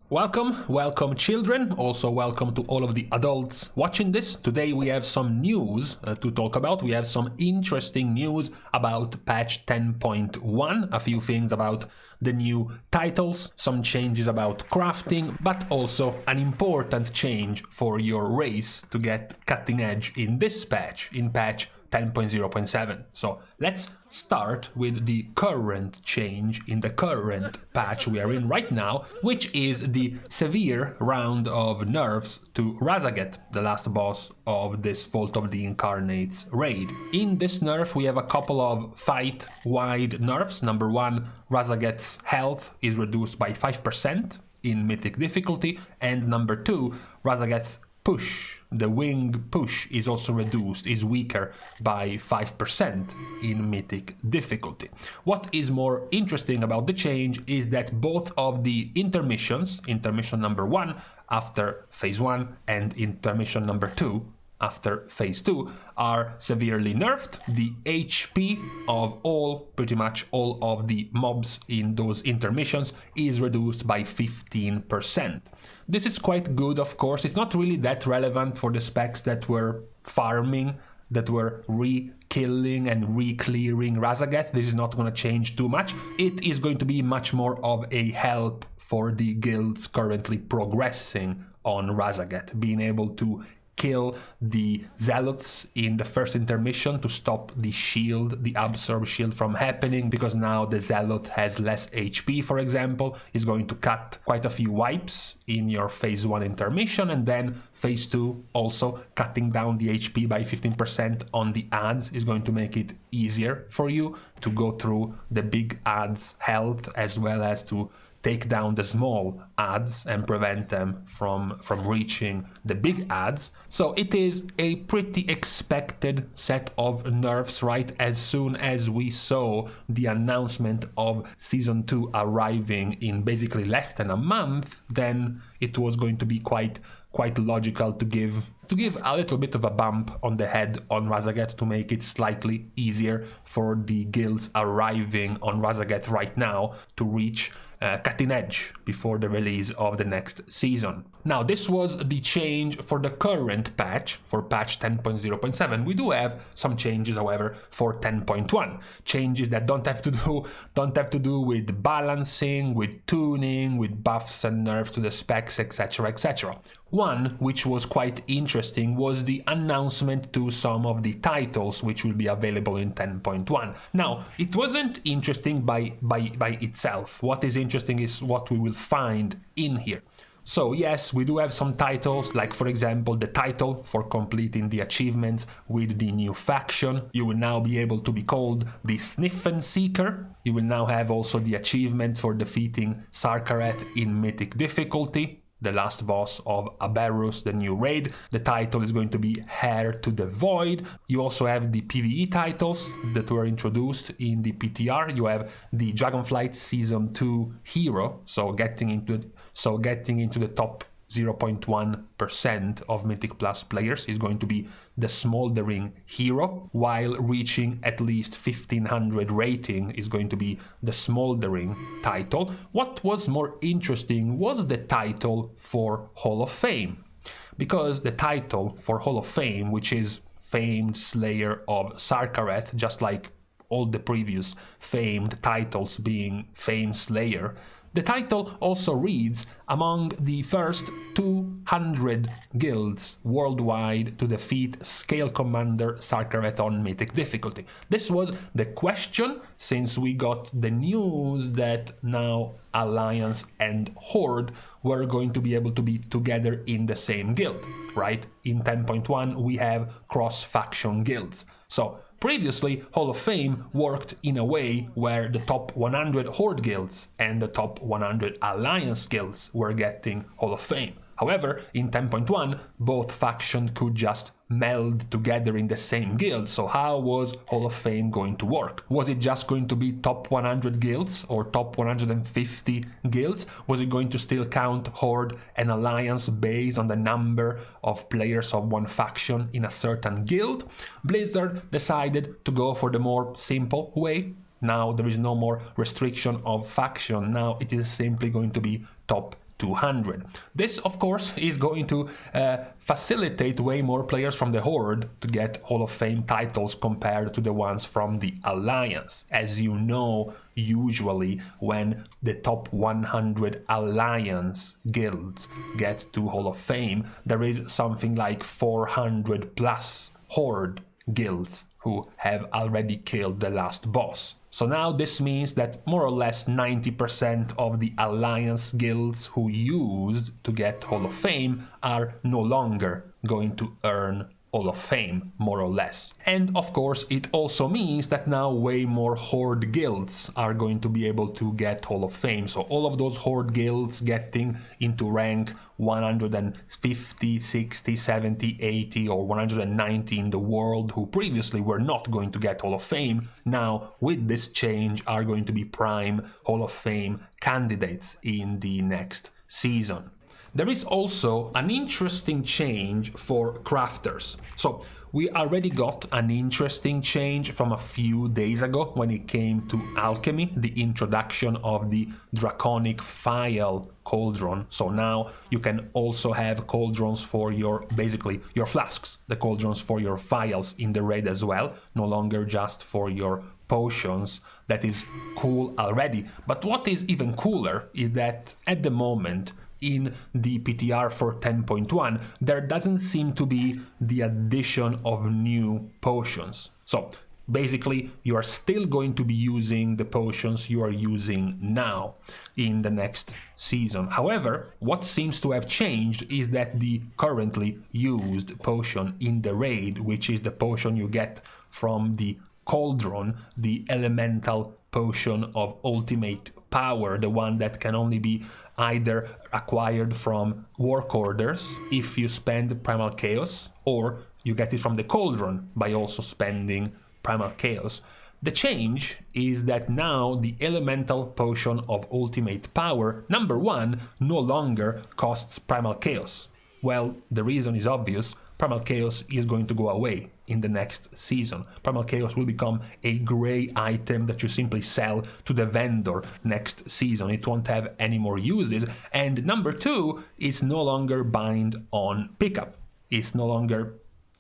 Welcome children, also welcome to all of the adults watching this. Today we have some news to talk about. We have some interesting news about patch 10.1, a few things about the new titles, some changes about crafting, but also an important change for your race to get cutting edge in this patch, in patch 10.0.7. So let's start with the current change in the current patch we are in right now, which is the severe round of nerfs to Raszageth, the last boss of this Vault of the Incarnates raid. In this nerf we have a couple of fight-wide nerfs. Number one, Raszageth's health is reduced by 5% in mythic difficulty, and number two, Raszageth's push, the wing push, is also reduced, is weaker by 5% in mythic difficulty. What is more interesting about the change is that both of the intermissions, intermission number 1 after phase 1 and intermission number 2 after phase 2, are severely nerfed. The HP of pretty much all of the mobs in those intermissions is reduced by 15%. This is quite good, of course. It's not really that relevant for the specs that were farming, that were re-killing and re-clearing Raszageth. This is not going to change too much. It is going to be much more of a help for the guilds currently progressing on Raszageth, being able to kill the zealots in the first intermission to stop the shield, the absorb shield, from happening, because now the zealot has less HP, for example, is going to cut quite a few wipes in your phase 1 intermission, and then phase 2 also cutting down the HP by 15% on the adds is going to make it easier for you to go through the big adds health, as well as to take down the small adds and prevent them from reaching the big adds. So it is a pretty expected set of nerfs, right? As soon as we saw the announcement of Season 2 arriving in basically less than a month, then it was going to be quite logical to give a little bit of a bump on the head on Raszageth to make it slightly easier for the guilds arriving on Raszageth right now to reach cutting edge before the release of the next season. Now, this was the change for the current patch, for patch 10.0.7. We do have some changes, however, for 10.1. Changes that don't have to do with balancing, with tuning, with buffs and nerfs to the specs, etc., etc. One, which was quite interesting, was the announcement to some of the titles which will be available in 10.1. Now, it wasn't interesting by itself. What is interesting is what we will find in here. So yes, we do have some titles, like for example the title for completing the achievements with the new faction. You will now be able to be called the Sniffen Seeker. You will now have also the achievement for defeating Sarkareth in mythic difficulty, the last boss of Aberrus, the new raid. The title is going to be Heir to the Void. You also have the PvE titles that were introduced in the PTR. You have the Dragonflight Season 2 Hero, so getting into the top 0.1% of Mythic Plus players is going to be the Smoldering Hero, while reaching at least 1500 rating is going to be the Smoldering title. What was more interesting was the title for Hall of Fame, because the title for Hall of Fame, which is Famed Slayer of Sarkareth, just like all the previous famed titles being Famed Slayer, the title also reads among the first 200 guilds worldwide to defeat Scale Commander Sarkareth on mythic difficulty. This was the question, since we got the news that now Alliance and Horde were going to be able to be together in the same guild, right? In 10.1 we have cross-faction guilds. So previously, Hall of Fame worked in a way where the top 100 Horde guilds and the top 100 Alliance guilds were getting Hall of Fame. However, in 10.1, both factions could just meld together in the same guild. So how was Hall of Fame going to work? Was it just going to be top 100 guilds or top 150 guilds? Was it going to still count Horde and Alliance based on the number of players of one faction in a certain guild? Blizzard decided to go for the more simple way. Now there is no more restriction of faction. Now it is simply going to be top 200. This, of course, is going to facilitate way more players from the Horde to get Hall of Fame titles compared to the ones from the Alliance. As you know, usually when the top 100 Alliance guilds get to Hall of Fame, there is something like 400 plus Horde guilds who have already killed the last boss. So now this means that more or less 90% of the Alliance guilds who used to get Hall of Fame are no longer going to earn Hall of Fame, more or less. And of course, it also means that now way more Horde guilds are going to be able to get Hall of Fame. So all of those Horde guilds getting into rank 150, 60, 70, 80 or 190 in the world who previously were not going to get Hall of Fame, now with this change are going to be prime Hall of Fame candidates in the next season. There is also an interesting change for crafters. So we already got an interesting change from a few days ago when it came to Alchemy, the introduction of the Draconic Phial cauldron. So now you can also have cauldrons for basically your flasks, the cauldrons for your phials in the raid as well, no longer just for your potions. That is cool already. But what is even cooler is that at the moment, in the PTR for 10.1, there doesn't seem to be the addition of new potions. So basically, you are still going to be using the potions you are using now in the next season. However, what seems to have changed is that the currently used potion in the raid, which is the potion you get from the cauldron, the elemental potion of ultimate power, the one that can only be either acquired from work orders if you spend primal chaos, or you get it from the cauldron by also spending primal chaos. The change is that now the elemental potion of ultimate power, number one, no longer costs primal chaos. Well, the reason is obvious. Primal Chaos is going to go away in the next season. Primal Chaos will become a gray item that you simply sell to the vendor next season. It won't have any more uses. And number two, it's no longer bind on pickup. It's no longer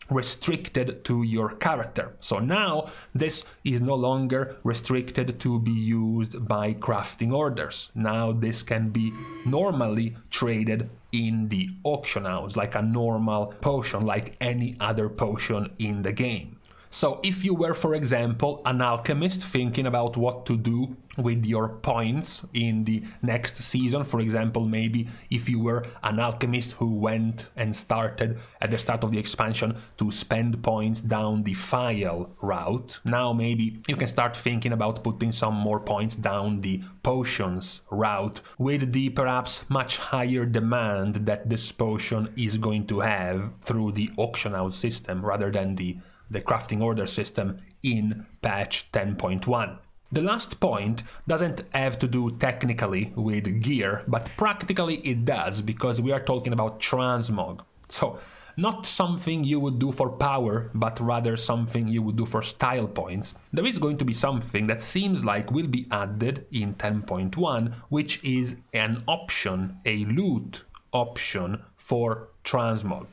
restricted to your character. So now this is no longer restricted to be used by crafting orders. Now this can be normally traded in the auction house like a normal potion, like any other potion in the game. So if you were, for example, an alchemist thinking about what to do with your points in the next season, for example, maybe if you were an alchemist who went and started at the start of the expansion to spend points down the Phial route, now maybe you can start thinking about putting some more points down the potions route with the perhaps much higher demand that this potion is going to have through the auction house system rather than the crafting order system in patch 10.1. The last point doesn't have to do technically with gear, but practically it does, because we are talking about Transmog. So, not something you would do for power, but rather something you would do for style points. There is going to be something that seems like will be added in 10.1, which is an option, a loot option for Transmog.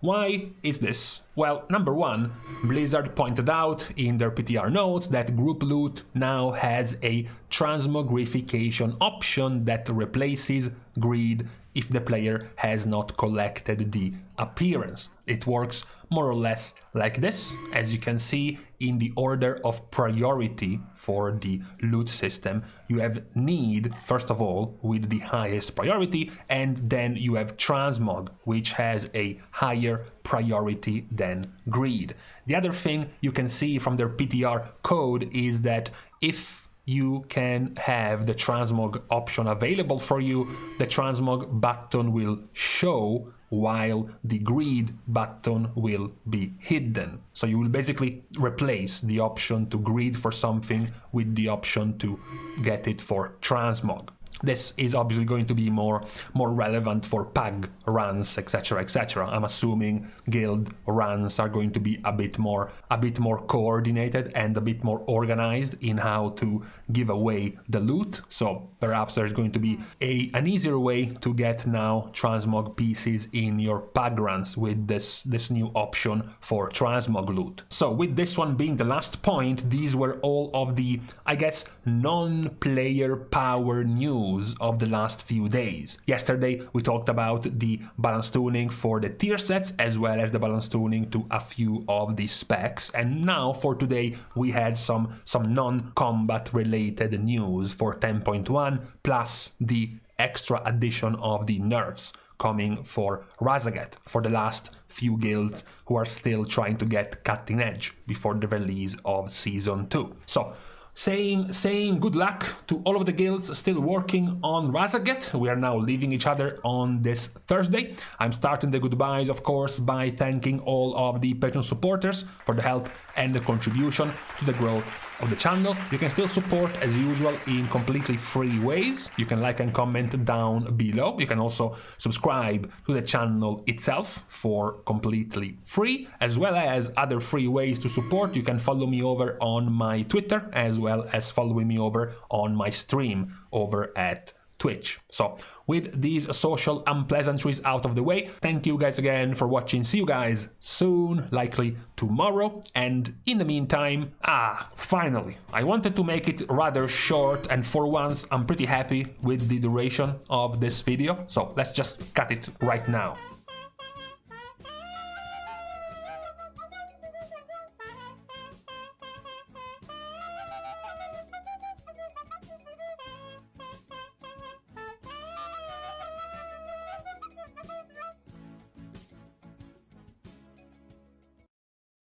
Why is this? Well, number one, Blizzard pointed out in their PTR notes that group loot now has a transmogrification option that replaces greed if the player has not collected the appearance. It works more or less like this, as you can see in the order of priority for the loot system. You have need, first of all, with the highest priority, and then you have Transmog, which has a higher priority than greed. The other thing you can see from their PTR code is that if you can have the Transmog option available for you, the Transmog button will show while the greed button will be hidden. So you will basically replace the option to greed for something with the option to get it for Transmog. This is obviously going to be more relevant for PAG runs, etc, etc. I'm assuming guild runs are going to be a bit more coordinated and a bit more organized in how to give away the loot. So perhaps there's going to be an easier way to get now transmog pieces in your PAG runs with this new option for transmog loot. So with this one being the last point, these were all of the, I guess, non-player power news of the last few days. Yesterday we talked about the balance tuning for the tier sets as well as the balance tuning to a few of the specs, and now for today we had some non-combat related news for 10.1 plus the extra addition of the nerfs coming for Raszageth for the last few guilds who are still trying to get cutting edge before the release of Season 2. So saying good luck to all of the guilds still working on Raszageth. We are now leaving each other on this Thursday. I'm starting the goodbyes, of course, by thanking all of the Patreon supporters for the help and the contribution to the growth of the channel. You can still support as usual in completely free ways. You can like and comment down below. You can also subscribe to the channel itself for completely free, as well as other free ways to support. You can follow me over on my Twitter, as well as following me over on my stream over at Twitch. So with these social unpleasantries out of the way, thank you guys again for watching. See you guys soon, likely tomorrow. And in the meantime, finally, I wanted to make it rather short, and for once I'm pretty happy with the duration of this video. So let's just cut it right now.